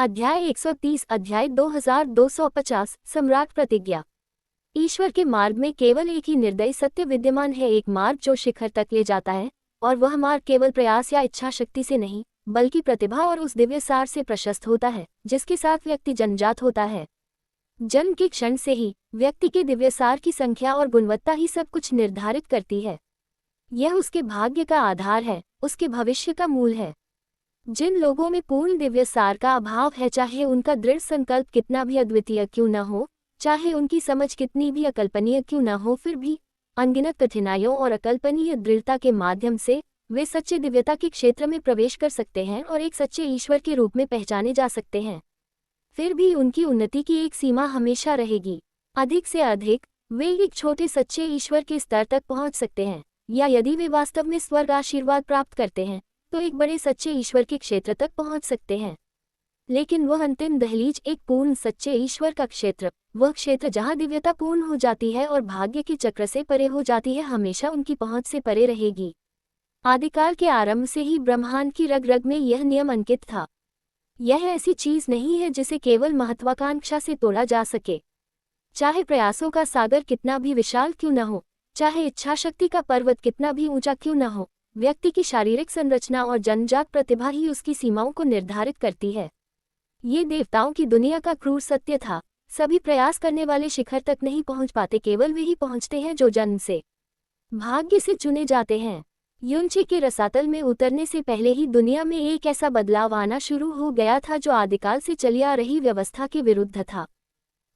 अध्याय 130 अध्याय 2250 सम्राट प्रतिज्ञा। ईश्वर के मार्ग में केवल एक ही निर्दयी सत्य विद्यमान है, एक मार्ग जो शिखर तक ले जाता है, और वह मार्ग केवल प्रयास या इच्छा शक्ति से नहीं बल्कि प्रतिभा और उस दिव्य सार से प्रशस्त होता है जिसके साथ व्यक्ति जन्मजात होता है। जन्म के क्षण से ही व्यक्ति के दिव्य सार की संख्या और गुणवत्ता ही सब कुछ निर्धारित करती है। यह उसके भाग्य का आधार है, उसके भविष्य का मूल है। जिन लोगों में पूर्ण दिव्य सार का अभाव है, चाहे उनका दृढ़ संकल्प कितना भी अद्वितीय क्यों न हो, चाहे उनकी समझ कितनी भी अकल्पनीय क्यों न हो, फिर भी अनगिनत कठिनाइयों और अकल्पनीय दृढ़ता के माध्यम से वे सच्चे दिव्यता के क्षेत्र में प्रवेश कर सकते हैं और एक सच्चे ईश्वर के रूप में पहचाने जा सकते हैं। फिर भी उनकी उन्नति की एक सीमा हमेशा रहेगी। अधिक से अधिक वे एक छोटे सच्चे ईश्वर के स्तर तक पहुंच सकते हैं, या यदि वे वास्तव में स्वर्ग आशीर्वाद प्राप्त करते हैं तो एक बड़े सच्चे ईश्वर के क्षेत्र तक पहुंच सकते हैं। लेकिन वह अंतिम दहलीज, एक पूर्ण सच्चे ईश्वर का क्षेत्र, वह क्षेत्र जहां दिव्यता पूर्ण हो जाती है और भाग्य के चक्र से परे हो जाती है, हमेशा उनकी पहुंच से परे रहेगी। आदिकाल के आरंभ से ही ब्रह्मांड की रग रग में यह नियम अंकित था। यह ऐसी चीज नहीं है जिसे केवल महत्वाकांक्षा से तोड़ा जा सके। चाहे प्रयासों का सागर कितना भी विशाल क्यों न हो, चाहे इच्छाशक्ति का पर्वत कितना भी ऊंचा क्यों न हो, व्यक्ति की शारीरिक संरचना और जन्मजात प्रतिभा ही उसकी सीमाओं को निर्धारित करती है। ये देवताओं की दुनिया का क्रूर सत्य था। सभी प्रयास करने वाले शिखर तक नहीं पहुंच पाते, केवल वे ही पहुंचते हैं जो जन्म से भाग्य से चुने जाते हैं। युनचे के रसातल में उतरने से पहले ही दुनिया में एक ऐसा बदलाव आना शुरू हो गया था जो आदिकाल से चली आ रही व्यवस्था के विरुद्ध था।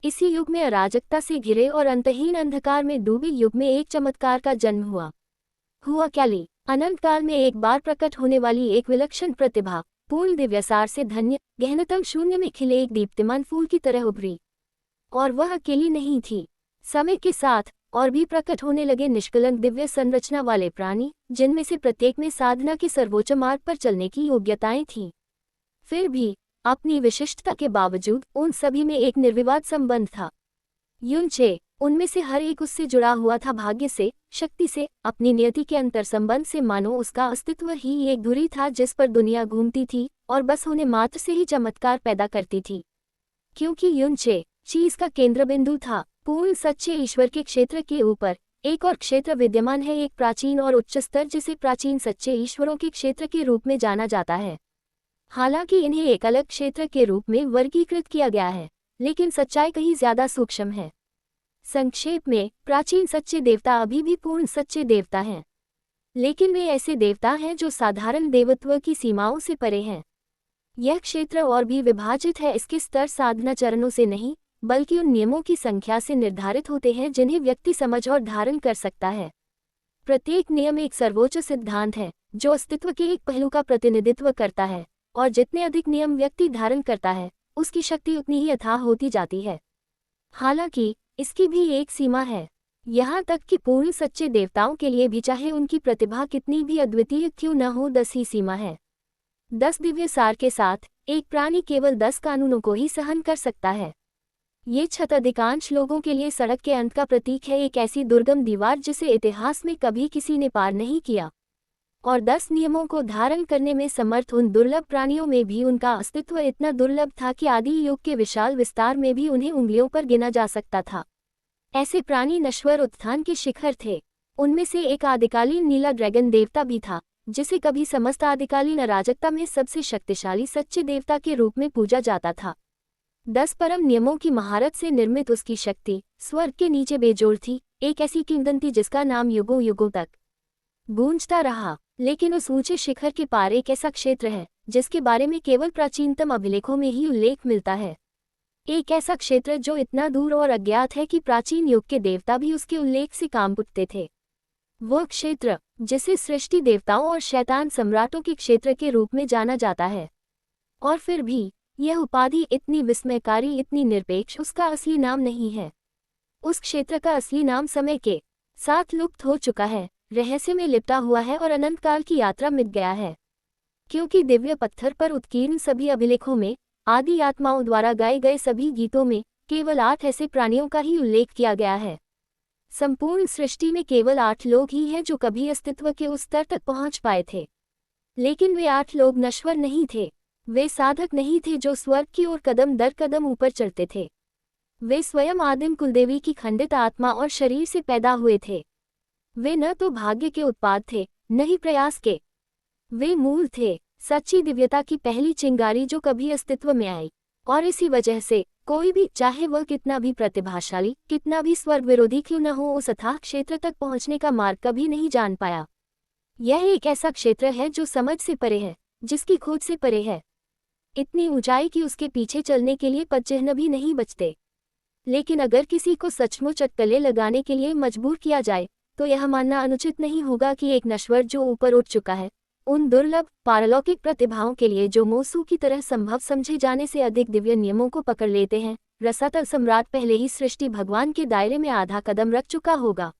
इसी युग में अराजकता से घिरे और अंतहीन अंधकार में डूबे युग में एक चमत्कार का जन्म हुआ क्या? अनंत काल में एक बार प्रकट होने वाली एक विलक्षण प्रतिभा, पूर्ण दिव्यसार से धन्य, गहनतम शून्य में खिले एक दीप्तिमान फूल की तरह उभरी। और वह अकेली नहीं थी। समय के साथ और भी प्रकट होने लगे निष्कलंक दिव्य संरचना वाले प्राणी, जिनमें से प्रत्येक में साधना के सर्वोच्च मार्ग पर चलने की योग्यताएं थीं। फिर भी अपनी विशिष्टता के बावजूद उन सभी में एक निर्विवाद संबंध था। युनचे, उनमें से हर एक उससे जुड़ा हुआ था, भाग्य से, शक्ति से, अपनी नियति के अंतर संबंध से, मानो उसका अस्तित्व ही एक धुरी था जिस पर दुनिया घूमती थी और बस होने मात्र से ही चमत्कार पैदा करती थी। क्योंकि युनचे चीज का केंद्र बिंदु था। पूर्ण सच्चे ईश्वर के क्षेत्र के ऊपर एक और क्षेत्र विद्यमान है, एक प्राचीन और उच्च स्तर जिसे प्राचीन सच्चे ईश्वरों के क्षेत्र के रूप में जाना जाता है। हालांकि इन्हें एक अलग क्षेत्र के रूप में वर्गीकृत किया गया है, लेकिन सच्चाई कहीं ज्यादा सूक्ष्म है। संक्षेप में, प्राचीन सच्चे देवता अभी भी पूर्ण सच्चे देवता हैं, लेकिन वे ऐसे देवता हैं जो साधारण देवत्व की सीमाओं से परे हैं। यह क्षेत्र और भी विभाजित है। इसके स्तर साधना चरणों से नहीं बल्कि उन नियमों की संख्या से निर्धारित होते हैं जिन्हें व्यक्ति समझ और धारण कर सकता है। प्रत्येक नियम एक सर्वोच्च सिद्धांत है जो अस्तित्व के एक पहलू का प्रतिनिधित्व करता है, और जितने अधिक नियम व्यक्ति धारण करता है उसकी शक्ति उतनी ही अथाह होती जाती है। हालांकि इसकी भी एक सीमा है, यहाँ तक कि पूर्ण सच्चे देवताओं के लिए भी, चाहे उनकी प्रतिभा कितनी भी अद्वितीय क्यों न हो, 10 ही सीमा है। 10 दिव्य सार के साथ एक प्राणी केवल 10 कानूनों को ही सहन कर सकता है। ये छत अधिकांश लोगों के लिए सड़क के अंत का प्रतीक है, एक ऐसी दुर्गम दीवार जिसे इतिहास में कभी किसी ने पार नहीं किया। और 10 नियमों को धारण करने में समर्थ उन दुर्लभ प्राणियों में भी उनका अस्तित्व इतना दुर्लभ था कि आदि युग के विशाल विस्तार में भी उन्हें उंगलियों पर गिना जा सकता था। ऐसे प्राणी नश्वर उत्थान के शिखर थे। उनमें से एक आदिकालीन नीला ड्रैगन देवता भी था, जिसे कभी समस्त आदिकालीन अराजकता में सबसे शक्तिशाली सच्चे देवता के रूप में पूजा जाता था। 10 परम नियमों की महारत से निर्मित उसकी शक्ति स्वर्ग के नीचे बेजोड़ थी, एक ऐसी किंवदंती जिसका नाम युगों युगों तक गूंजता रहा। लेकिन उस ऊंचे शिखर के पार एक ऐसा क्षेत्र है जिसके बारे में केवल प्राचीनतम अभिलेखों में ही उल्लेख मिलता है। एक ऐसा क्षेत्र जो इतना दूर और अज्ञात है कि प्राचीन युग के देवता भी उसके उल्लेख से कांप उठते थे। वह क्षेत्र जिसे सृष्टि देवताओं और शैतान सम्राटों के क्षेत्र के रूप में जाना जाता है। और फिर भी यह उपाधि इतनी विस्मयकारी, इतनी निरपेक्ष उसका असली नाम नहीं है। उस क्षेत्र का असली नाम समय के साथ लुप्त हो चुका है, रहस्य में लिपटा हुआ है और अनंत काल की यात्रा मिट गया है। क्योंकि दिव्य पत्थर पर उत्कीर्ण सभी अभिलेखों में, आदि आत्माओं द्वारा गाए गए सभी गीतों में केवल 8 ऐसे प्राणियों का ही उल्लेख किया गया है। संपूर्ण सृष्टि में केवल 8 लोग ही हैं जो कभी अस्तित्व के उस स्तर तक पहुंच पाए थे। लेकिन वे 8 लोग नश्वर नहीं थे। वे साधक नहीं थे जो स्वर्ग की ओर कदम दर कदम ऊपर चढ़ते थे। वे स्वयं आदिम कुलदेवी की खंडित आत्मा और शरीर से पैदा हुए थे। वे न तो भाग्य के उत्पाद थे, न ही प्रयास के। वे मूल थे, सच्ची दिव्यता की पहली चिंगारी जो कभी अस्तित्व में आई। और इसी वजह से कोई भी, चाहे वह कितना भी प्रतिभाशाली, कितना भी स्वर्ग विरोधी क्यों न हो, उस अथाह क्षेत्र तक पहुंचने का मार्ग कभी नहीं जान पाया। यह एक ऐसा क्षेत्र है जो समझ से परे है, जिसकी खोज से परे है। इतनी ऊंचाई कि उसके पीछे चलने के लिए पदचिह्न भी नहीं बचते। लेकिन अगर किसी को सचमुच अटकलें लगाने के लिए मजबूर किया जाए, तो यह मानना अनुचित नहीं होगा कि एक नश्वर जो ऊपर उठ चुका है, उन दुर्लभ पारलौकिक प्रतिभाओं के लिए जो मोसू की तरह संभव समझे जाने से अधिक दिव्य नियमों को पकड़ लेते हैं, रसातल सम्राट पहले ही सृष्टि भगवान के दायरे में आधा कदम रख चुका होगा।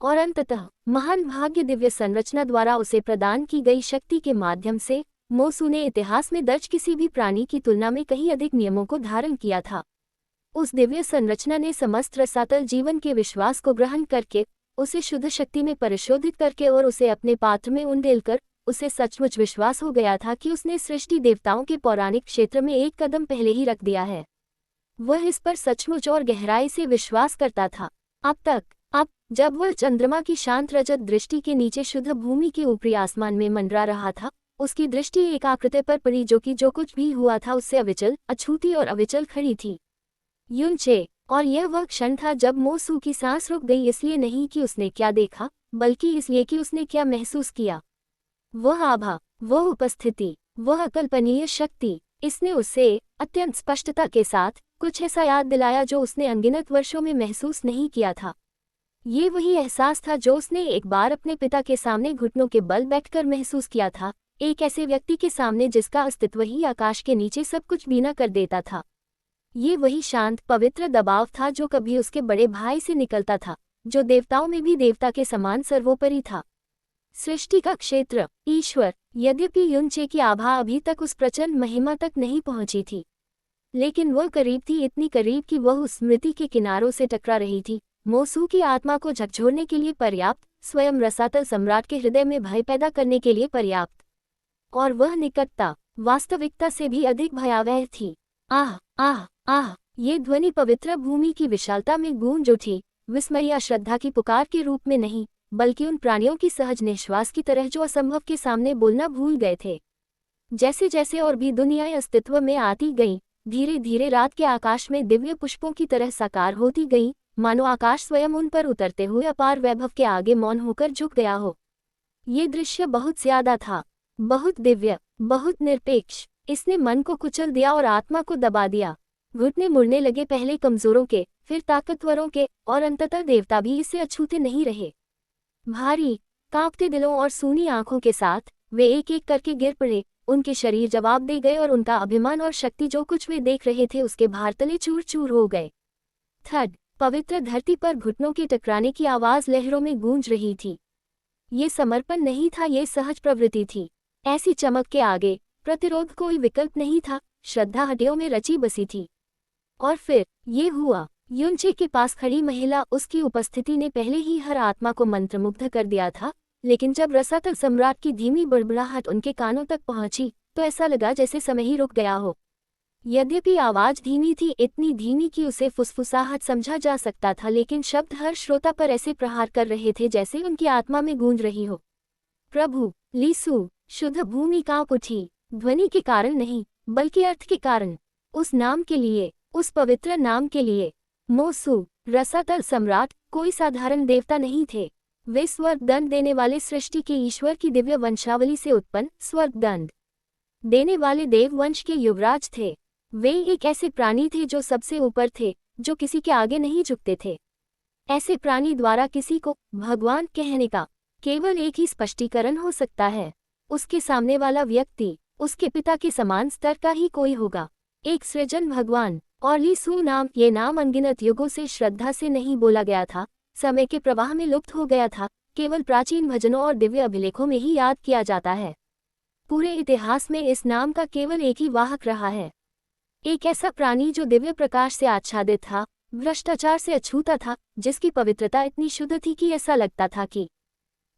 और अंततः महान भाग्य दिव्य संरचना द्वारा उसे प्रदान की गई शक्ति के माध्यम से मोसू ने इतिहास में दर्ज किसी भी प्राणी की तुलना में कहीं अधिक नियमों को धारण किया था। उस दिव्य संरचना ने समस्त रसातल जीवन के विश्वास को ग्रहण करके, उसे शुद्ध शक्ति में परिशोधित करके और उसे अपने पात्र में उंडेलकर उसे सचमुच विश्वास हो गया था कि उसने सृष्टि देवताओं के पौराणिक क्षेत्र में एक कदम पहले ही रख दिया है। वह इस पर सचमुच और गहराई से विश्वास करता था। अब जब वह चंद्रमा की शांत रजत दृष्टि के नीचे शुद्ध भूमि के ऊपरी आसमान में मंडरा रहा था, उसकी दृष्टि एक आकृति पर पड़ी जो कि जो कुछ भी हुआ था उससे अविचल, अछूती और अविचल खड़ी थी। युनचे। और यह वह क्षण था जब मोसू की सांस रुक गई, इसलिए नहीं कि उसने क्या देखा, बल्कि इसलिए कि उसने क्या महसूस किया। वह आभा, वह उपस्थिति, वह अकल्पनीय शक्ति, इसने उसे अत्यंत स्पष्टता के साथ कुछ ऐसा याद दिलाया जो उसने अनगिनत वर्षों में महसूस नहीं किया था। ये वही एहसास था जो उसने एक बार अपने पिता के सामने घुटनों के बल बैठकर महसूस किया था, एक ऐसे व्यक्ति के सामने जिसका अस्तित्व ही आकाश के नीचे सब कुछ बीना कर देता था। ये वही शांत पवित्र दबाव था जो कभी उसके बड़े भाई से निकलता था, जो देवताओं में भी देवता के समान सर्वोपरि था। सृष्टि का क्षेत्र, ईश्वर। यद्यपि युनचे की आभा अभी तक उस प्रचंड महिमा तक नहीं पहुंची थी, लेकिन वह करीब थी, इतनी करीब कि वह उस स्मृति के किनारों से टकरा रही थी, मोसू की आत्मा को झकझोरने के लिए पर्याप्त, स्वयं रसातल सम्राट के हृदय में भय पैदा करने के लिए पर्याप्त। और वह निकटता वास्तविकता से भी अधिक भयावह थी। आह आह आह, ये ध्वनि पवित्र भूमि की विशालता में गूंज उठी, विस्मय या श्रद्धा की पुकार के रूप में नहीं, बल्कि उन प्राणियों की सहज निश्वास की तरह जो असंभव के सामने बोलना भूल गए थे। जैसे जैसे और भी दुनियाएं अस्तित्व में आती गईं, धीरे धीरे रात के आकाश में दिव्य पुष्पों की तरह साकार होती गईं, मानो आकाश स्वयं उन पर उतरते हुए अपार वैभव के आगे मौन होकर झुक गया हो। ये दृश्य बहुत ज्यादा था, बहुत दिव्य, बहुत निरपेक्ष। इसने मन को कुचल दिया और आत्मा को दबा दिया। घुटने मुड़ने लगे, पहले कमजोरों के, फिर ताकतवरों के, और अंततः देवता भी इससे अछूते नहीं रहे। भारी कांपते दिलों और सूनी आंखों के साथ वे एक एक करके गिर पड़े। उनके शरीर जवाब दे गए और उनका अभिमान और शक्ति जो कुछ वे देख रहे थे उसके भार तले चूर चूर हो गए। थड पवित्र धरती पर घुटनों के टकराने की आवाज लहरों में गूंज रही थी। ये समर्पण नहीं था, ये सहज प्रवृत्ति थी। ऐसी चमक के आगे प्रतिरोध कोई विकल्प नहीं था, श्रद्धा हड्डियों में रची बसी थी। और फिर ये हुआ। युनचे के पास खड़ी महिला, उसकी उपस्थिति ने पहले ही हर आत्मा को मंत्रमुग्ध कर दिया था, लेकिन जब रसातल सम्राट की धीमी बड़बड़ाहट उनके कानों तक पहुंची तो ऐसा लगा जैसे समय ही रुक गया हो। यद्यपि आवाज धीमी थी, इतनी धीमी कि उसे फुसफुसाहट समझा जा सकता था, लेकिन शब्द हर श्रोता पर ऐसे प्रहार कर रहे थे जैसे उनकी आत्मा में गूंज रही हो। प्रभु लीसु। शुद्ध भूमि कांप उठी, ध्वनि के कारण नहीं, बल्कि अर्थ के कारण। उस नाम के लिए, उस पवित्र नाम के लिए। मोसू रसातल सम्राट कोई साधारण देवता नहीं थे। वे स्वर्ग दंड देने वाले सृष्टि के ईश्वर की दिव्य वंशावली से उत्पन्न स्वर्ग दंड देने वाले देववंश के युवराज थे। वे एक ऐसे प्राणी थे जो सबसे ऊपर थे, जो किसी के आगे नहीं झुकते थे। ऐसे प्राणी द्वारा किसी को भगवान कहने का केवल एक ही स्पष्टीकरण हो सकता है, उसके सामने वाला व्यक्ति उसके पिता के समान स्तर का ही कोई होगा, एक सृजन भगवान। और लीसु नाम, ये नाम अनगिनत युगों से श्रद्धा से नहीं बोला गया था, समय के प्रवाह में लुप्त हो गया था, केवल प्राचीन भजनों और दिव्य अभिलेखों में ही याद किया जाता है। पूरे इतिहास में इस नाम का केवल एक ही वाहक रहा है, एक ऐसा प्राणी जो दिव्य प्रकाश से आच्छादित था, भ्रष्टाचार से अछूता था, जिसकी पवित्रता इतनी शुद्ध थी कि ऐसा लगता था कि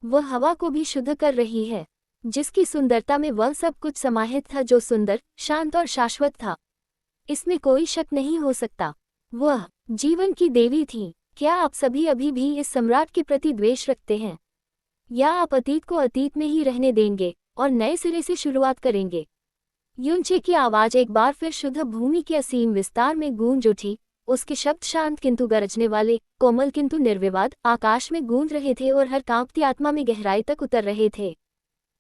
वह हवा को भी शुद्ध कर रही है। जिसकी सुंदरता में वह सब कुछ समाहित था जो सुंदर, शांत और शाश्वत था। इसमें कोई शक नहीं हो सकता, वह जीवन की देवी थी। क्या आप सभी अभी भी इस सम्राट के प्रति द्वेष रखते हैं, या आप अतीत को अतीत में ही रहने देंगे और नए सिरे से शुरुआत करेंगे? युनचे की आवाज एक बार फिर शुद्ध भूमि के असीम विस्तार में गूंज उठी। उसके शब्द शांत किंतु गरजने वाले, कोमल किंतु निर्विवाद आकाश में गूंज रहे थे और हर कांपती आत्मा में गहराई तक उतर रहे थे।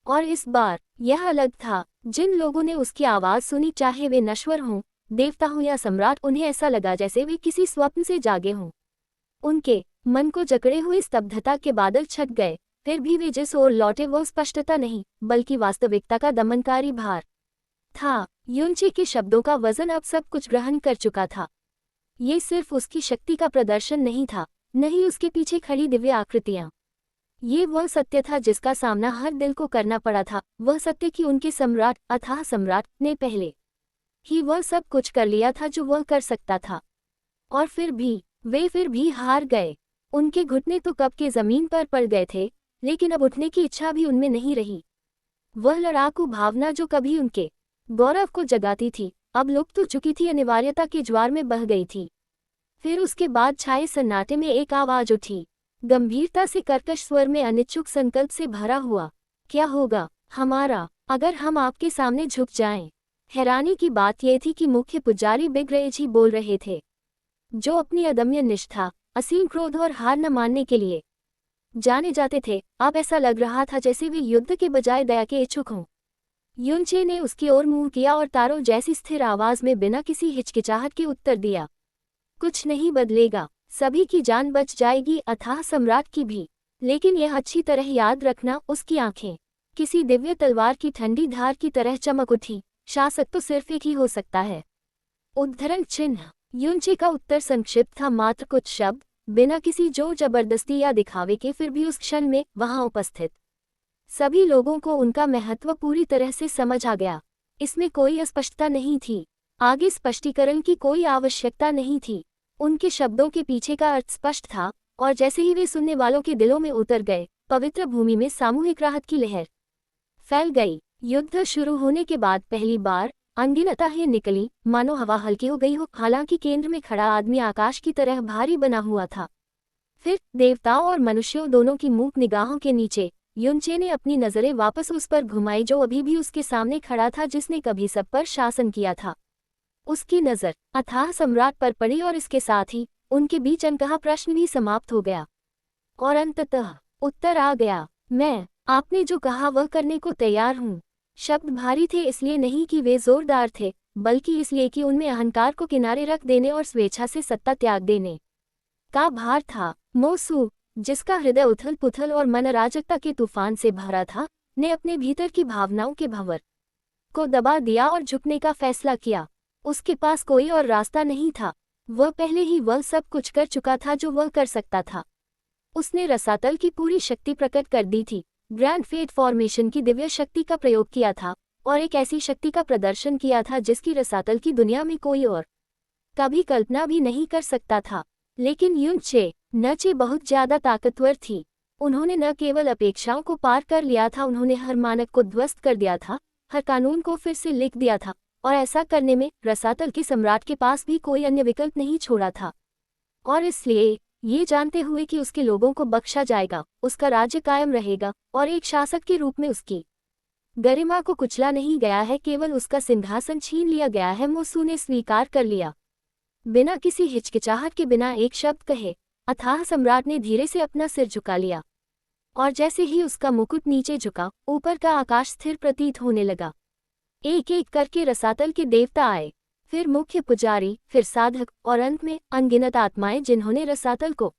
और इस बार यह अलग था। जिन लोगों ने उसकी आवाज सुनी, चाहे वे नश्वर हों, देवता हों या सम्राट, उन्हें ऐसा लगा जैसे वे किसी स्वप्न से जागे हों। उनके मन को जकड़े हुए स्तब्धता के बादल छट गए। फिर भी वे जिस ओर लौटे वह स्पष्टता नहीं, बल्कि वास्तविकता का दमनकारी भार था। युनचे के शब्दों का वजन अब सब कुछ ग्रहण कर चुका था। ये सिर्फ उसकी शक्ति का प्रदर्शन नहीं था, नहीं उसके पीछे खड़ी दिव्य आकृतियां। ये वह सत्य था जिसका सामना हर दिल को करना पड़ा था। वह सत्य कि उनके सम्राट, अथाह सम्राट, ने पहले ही वह सब कुछ कर लिया था जो वह कर सकता था। और फिर भी हार गए। उनके घुटने तो कब के जमीन पर पड़ गए थे, लेकिन अब उठने की इच्छा भी उनमें नहीं रही। वह लड़ाकू भावना जो कभी उनके गौरव को जगाती थी, अब लुप्त हो चुकी थी, अनिवार्यता के ज्वार में बह गई थी। फिर उसके बाद छाए सन्नाटे में एक आवाज उठी, गंभीरता से, कर्कश स्वर में, अनिच्छुक संकल्प से भरा हुआ। क्या होगा हमारा अगर हम आपके सामने झुक जाएं? हैरानी की बात यह थी कि मुख्य पुजारी बिगरेज ही बोल रहे थे, जो अपनी अदम्य निष्ठा, असीम क्रोध और हार न मानने के लिए जाने जाते थे। अब ऐसा लग रहा था जैसे वे युद्ध के बजाय दया के इच्छुक हों। युनचे ने उसकी ओर मुंह किया और तारों जैसी स्थिर आवाज में बिना किसी हिचकिचाहट के उत्तर दिया, कुछ नहीं बदलेगा। सभी की जान बच जाएगी, अथाह सम्राट की भी। लेकिन यह अच्छी तरह याद रखना, उसकी आंखें किसी दिव्य तलवार की ठंडी धार की तरह चमक उठी। शासक तो सिर्फ एक ही हो सकता है। उद्धरण चिन्ह। युनचे का उत्तर संक्षिप्त था, मात्र कुछ शब्द, बिना किसी जोर जबरदस्ती या दिखावे के। फिर भी उस क्षण में वहां उपस्थित सभी लोगों को उनका महत्व पूरी तरह से समझ आ गया। इसमें कोई अस्पष्टता नहीं थी, आगे स्पष्टीकरण की कोई आवश्यकता नहीं थी। उनके शब्दों के पीछे का अर्थ स्पष्ट था, और जैसे ही वे सुनने वालों के दिलों में उतर गए, पवित्र भूमि में सामूहिक राहत की लहर फैल गई। युद्ध शुरू होने के बाद पहली बार अनगिनत आहें निकली, मानो हवा हल्की हो गई हो। हालांकि केंद्र में खड़ा आदमी आकाश की तरह भारी बना हुआ था। फिर देवताओं और मनुष्यों दोनों की मूक निगाहों के नीचे युनचे ने अपनी नजरें वापस उस पर घुमाई जो अभी भी उसके सामने खड़ा था, जिसने कभी सब पर शासन किया था। उसकी नजर अथाह सम्राट पर पड़ी और इसके साथ ही उनके बीच अनकहा प्रश्न भी समाप्त हो गया। और अंततः उत्तर आ गया, मैं आपने जो कहा वह करने को तैयार हूँ। शब्द भारी थे, इसलिए नहीं कि वे जोरदार थे, बल्कि इसलिए कि उनमें अहंकार को किनारे रख देने और स्वेच्छा से सत्ता त्याग देने का भार था। मोसू, जिसका हृदय उथल पुथल और मन अराजकता के तूफान से भरा था, ने अपने भीतर की भावनाओं के भंवर को दबा दिया और झुकने का फैसला किया। उसके पास कोई और रास्ता नहीं था। वह पहले ही वह सब कुछ कर चुका था जो वह कर सकता था। उसने रसातल की पूरी शक्ति प्रकट कर दी थी, ग्रैंड फेट फॉर्मेशन की दिव्य शक्ति का प्रयोग किया था, और एक ऐसी शक्ति का प्रदर्शन किया था जिसकी रसातल की दुनिया में कोई और कभी कल्पना भी नहीं कर सकता था। लेकिन युनचे नचे बहुत ज्यादा ताकतवर थी। उन्होंने न केवल अपेक्षाओं को पार कर लिया था, उन्होंने हर मानक को ध्वस्त कर दिया था, हर कानून को फिर से लिख दिया था, और ऐसा करने में रसातल के सम्राट के पास भी कोई अन्य विकल्प नहीं छोड़ा था। और इसलिए ये जानते हुए कि उसके लोगों को बख्शा जाएगा, उसका राज्य कायम रहेगा, और एक शासक के रूप में उसकी गरिमा को कुचला नहीं गया है, केवल उसका सिंहासन छीन लिया गया है, मोसू ने स्वीकार कर लिया। बिना किसी हिचकिचाहट के, बिना एक शब्द कहे, अथाह सम्राट ने धीरे से अपना सिर झुका लिया, और जैसे ही उसका मुकुट नीचे झुका, ऊपर का आकाश स्थिर प्रतीत होने लगा। एक एक करके रसातल के देवता आए, फिर मुख्य पुजारी, फिर साधक, और अंत में अनगिनत आत्माएं जिन्होंने रसातल को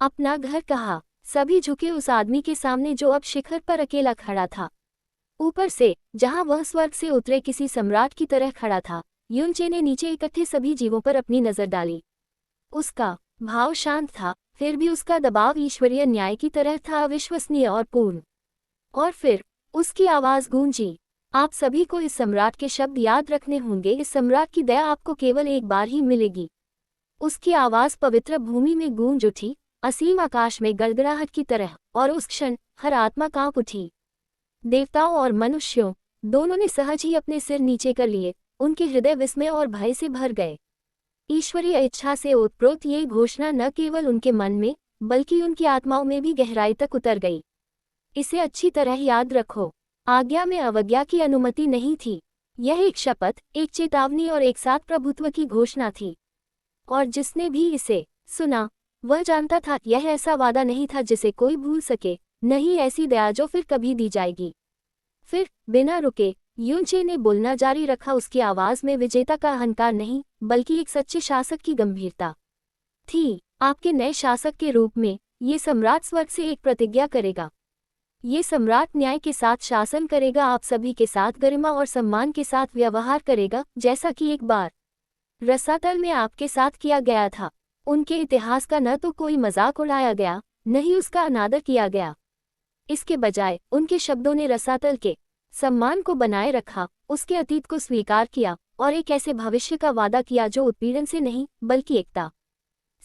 अपना घर कहा। सभी झुके उस आदमी के सामने जो अब शिखर पर अकेला खड़ा था। ऊपर से, जहां वह स्वर्ग से उतरे किसी सम्राट की तरह खड़ा था, युनचे ने नीचे इकट्ठे सभी जीवों पर अपनी नजर डाली। उसका भाव शांत था, फिर भी उसका दबाव ईश्वरीय न्याय की तरह था, अविश्वसनीय और पूर्ण। और फिर उसकी आवाज गूंजी, आप सभी को इस सम्राट के शब्द याद रखने होंगे, इस सम्राट की दया आपको केवल एक बार ही मिलेगी। उसकी आवाज पवित्र भूमि में गूंज उठी, असीम आकाश में गड़गड़ाहट की तरह, और उस क्षण हर आत्मा कांप उठी। देवताओं और मनुष्यों दोनों ने सहज ही अपने सिर नीचे कर लिए, उनके हृदय विस्मय और भय से भर गए। ईश्वरीय इच्छा से ओतप्रोत ये घोषणा न केवल उनके मन में बल्कि उनकी आत्माओं में भी गहराई तक उतर गई। इसे अच्छी तरह याद रखो, आज्ञा में अवज्ञा की अनुमति नहीं थी। यह एक शपथ, एक चेतावनी और एक साथ प्रभुत्व की घोषणा थी। और जिसने भी इसे सुना वह जानता था यह ऐसा वादा नहीं था जिसे कोई भूल सके, नहीं ऐसी दया जो फिर कभी दी जाएगी। फिर बिना रुके युनचे ने बोलना जारी रखा। उसकी आवाज में विजेता का अहंकार नहीं बल्कि एक सच्चे शासक की गंभीरता थी। आपके नए शासक के रूप में ये सम्राट स्वर्ग से एक प्रतिज्ञा करेगा। ये सम्राट न्याय के साथ शासन करेगा, आप सभी के साथ गरिमा और सम्मान के साथ व्यवहार करेगा, जैसा कि एक बार रसातल में आपके साथ किया गया था। उनके इतिहास का न तो कोई मजाक उड़ाया गया, न ही उसका अनादर किया गया। इसके बजाय उनके शब्दों ने रसातल के सम्मान को बनाए रखा, उसके अतीत को स्वीकार किया और एक ऐसे भविष्य का वादा किया जो उत्पीड़न से नहीं बल्कि एकता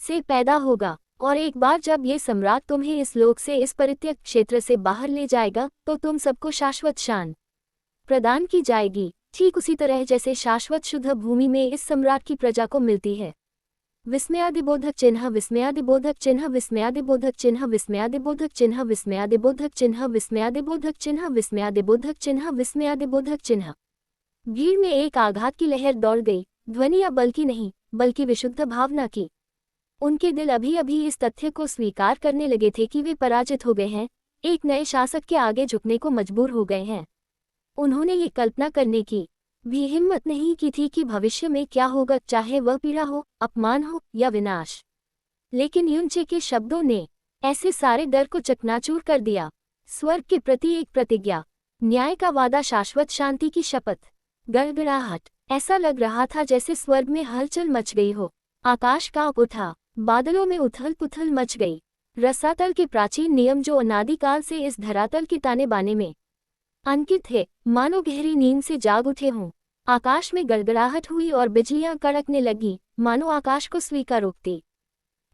से पैदा होगा। और एक बार जब ये सम्राट तुम्हें इस लोक से, इस परित्यक्त क्षेत्र से बाहर ले जाएगा, तो तुम सबको शाश्वत शान प्रदान की जाएगी, ठीक उसी तरह जैसे शाश्वत शुद्ध भूमि में इस सम्राट की प्रजा को मिलती है। विस्मयादिबोधक चिन्ह, विस्मयादिबोधक चिन्ह, विस्मयादिबोधक चिन्ह, विस्मयादिबोधक चिन्ह, विस्मयादिबोधक चिन्ह, विस्मयादिबोधक चिन्ह, विस्मयादिबोधक चिन्ह, विस्मयादिबोधक चिन्ह। भीड़ में एक आघात की लहर दौड़ गई, ध्वनि या बल की नहीं बल्कि विशुद्ध भावना की। उनके दिल अभी अभी इस तथ्य को स्वीकार करने लगे थे कि वे पराजित हो गए हैं, एक नए शासक के आगे झुकने को मजबूर हो गए हैं। उन्होंने ये कल्पना करने की भी हिम्मत नहीं की थी कि भविष्य में क्या होगा, चाहे वह पीड़ा हो, अपमान हो या विनाश। लेकिन युनचे के शब्दों ने ऐसे सारे डर को चकनाचूर कर दिया। स्वर्ग के प्रति एक प्रतिज्ञा, न्याय का वादा, शाश्वत शांति की शपथ। गड़गड़ाहट, ऐसा लग रहा था जैसे स्वर्ग में हलचल मच गई हो। आकाश कांप उठा, बादलों में उथल पुथल मच गई। रसातल के प्राचीन नियम जो अनादिकाल से इस धरातल के ताने बाने में अंकित थे, मानो गहरी नींद से जाग उठे हों। आकाश में गड़गड़ाहट हुई और बिजलियां कड़कने लगी, मानो आकाश को स्वीकार रोकती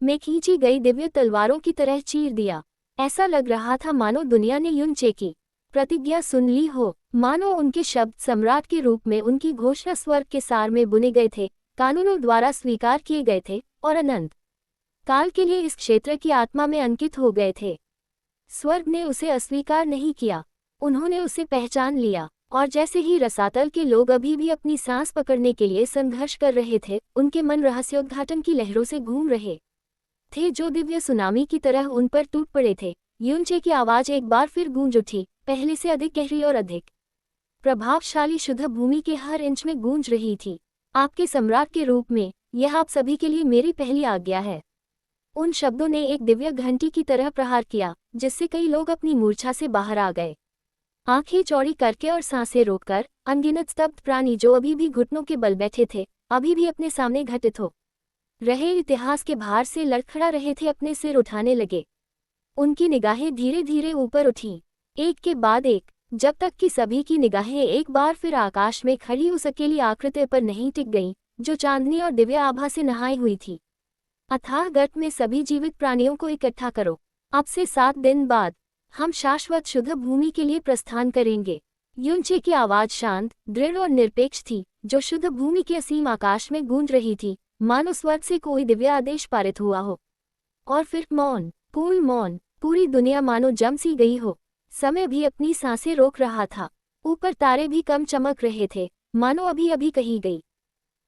में खींची गई दिव्य तलवारों की तरह चीर दिया। ऐसा लग रहा था मानो दुनिया ने युनचे की प्रतिज्ञा सुन ली हो, मानो उनके शब्द सम्राट के रूप में, उनकी घोषणा स्वर्ग के सार में बुने गए थे, कानूनों द्वारा स्वीकार किए गए थे और अनंत काल के लिए इस क्षेत्र की आत्मा में अंकित हो गए थे। स्वर्ग ने उसे अस्वीकार नहीं किया, उन्होंने उसे पहचान लिया। और जैसे ही रसातल के लोग अभी भी अपनी सांस पकड़ने के लिए संघर्ष कर रहे थे, उनके मन रहस्योद्घाटन की लहरों से घूम रहे थे जो दिव्य सुनामी की तरह उन पर टूट पड़े थे। युनचे की आवाज एक बार फिर गूंज उठी, पहले से अधिक गहरी और अधिक प्रभावशाली, शुद्ध भूमि के हर इंच में गूंज रही थी। आपके सम्राट के रूप में यह आप सभी के लिए मेरी पहली आज्ञा है। उन शब्दों ने एक दिव्य घंटी की तरह प्रहार किया, जिससे कई लोग अपनी मूर्छा से बाहर आ गए। आंखें चौड़ी करके और सांसें रोककर अनगिनत स्तब्ध प्राणी जो अभी भी घुटनों के बल बैठे थे, अभी भी अपने सामने घटित हो रहे इतिहास के भार से लड़खड़ा रहे थे, अपने सिर उठाने लगे। उनकी निगाहें धीरे धीरे ऊपर उठीं, एक के बाद एक, जब तक कि सभी की निगाहें एक बार फिर आकाश में खड़ी उस अकेली आकृति पर नहीं टिक गईं, जो चांदनी और दिव्य आभा से नहाई हुई थी। अथाह गर्त में सभी जीवित प्राणियों को इकट्ठा करो, अब से 7 दिन बाद हम शाश्वत शुद्ध भूमि के लिए प्रस्थान करेंगे। युनचे की आवाज शांत, दृढ़ और निरपेक्ष थी, जो शुद्ध भूमि के असीम आकाश में गूंज रही थी, मानो स्वर्ग से कोई दिव्य आदेश पारित हुआ हो। और फिर मौन, पूर्ण मौन, पूरी दुनिया मानो जम सी गई हो। समय भी अपनी सांसें रोक रहा था, ऊपर तारे भी कम चमक रहे थे, मानो अभी अभी कही गई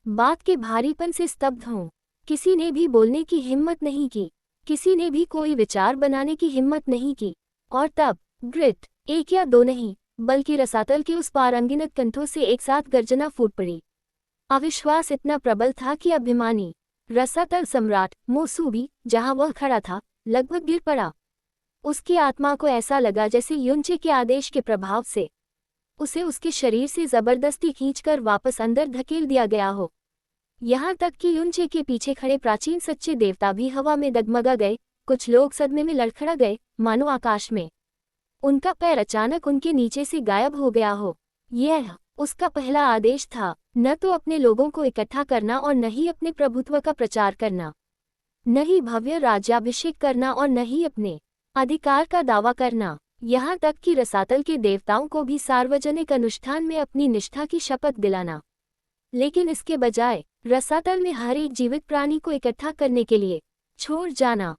बात के भारीपन से स्तब्ध हों। किसी ने भी बोलने की हिम्मत नहीं की, किसी ने भी कोई विचार बनाने की हिम्मत नहीं की। और तब ग्रिट, एक या दो नहीं बल्कि रसातल के उस पार अनगिनत कंठों से एक साथ गर्जना फूट पड़ी। अविश्वास इतना प्रबल था कि अभिमानी रसातल सम्राट मोसूबी, जहां वह खड़ा था, लगभग गिर पड़ा। उसकी आत्मा को ऐसा लगा जैसे युनचे के आदेश के प्रभाव से उसे उसके शरीर से जबरदस्ती खींचकर वापस अंदर धकेल दिया गया हो। यहाँ तक कि युनचे के पीछे खड़े प्राचीन सच्चे देवता भी हवा में डगमगा गए। कुछ लोग सदमे में लड़खड़ा गए, मानो आकाश में उनका पैर अचानक उनके नीचे से गायब हो गया हो। यह उसका पहला आदेश था, न तो अपने लोगों को इकट्ठा करना और न ही अपने प्रभुत्व का प्रचार करना, न ही भव्य राज्याभिषेक करना और न ही अपने अधिकार का दावा करना। यहाँ तक कि रसातल के देवताओं को भी सार्वजनिक अनुष्ठान में अपनी निष्ठा की शपथ दिलाना। लेकिन इसके बजाय रसातल में हर एक जीवित प्राणी को इकट्ठा करने के लिए छोड़ जाना